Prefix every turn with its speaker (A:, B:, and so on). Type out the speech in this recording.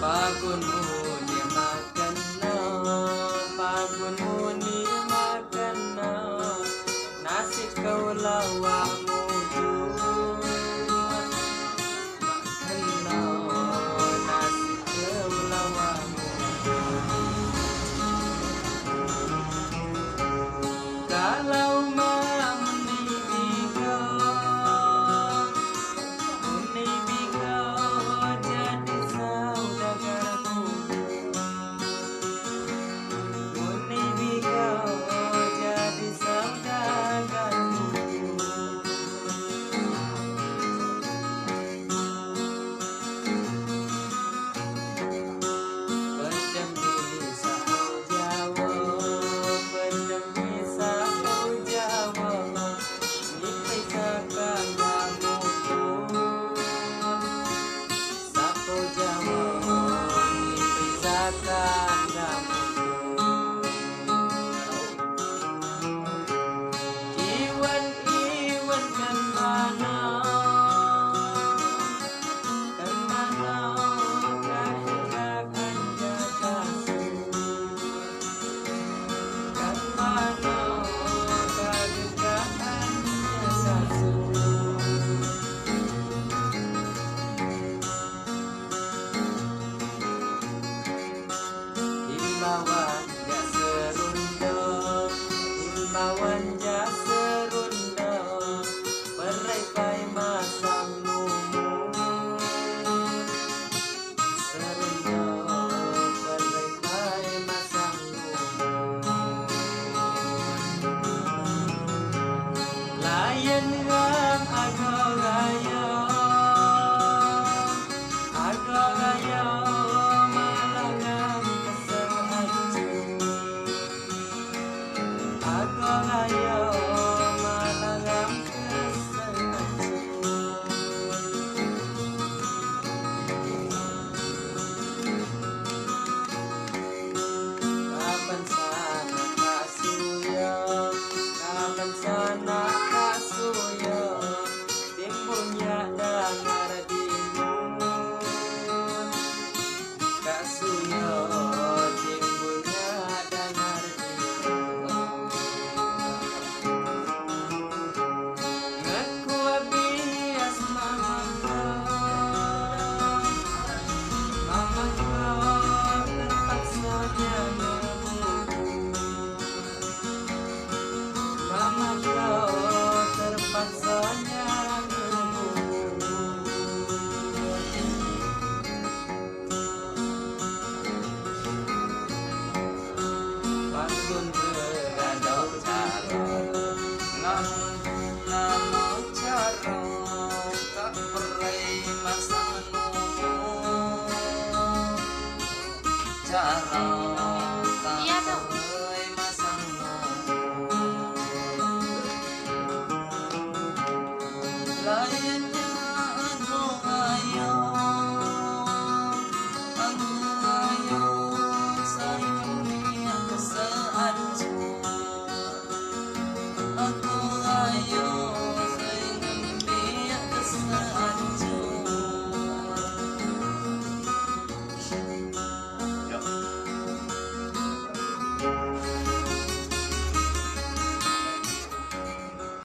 A: Pagod muni makan na, pagod muni makan na, nasi kau lawa mujur makan na, nasi kau lawa mujur. Kalau Imbauan ja serunda, berai masang numun serunda, berai masang numun layan ngam agak raya malangam kesengaja agak raya malangam kesengaja. Kapan sana kasuya, kapan sana kasuya, timbulnya dengar dimun kasuya, timbulnya dengar dimun. Ngaku bias mama kau terpaksa nyamu, mama kau terpaksa nyamu. Bangun beradau cara ngang nama cara tak berai masang numun cara tak berai masang numun lain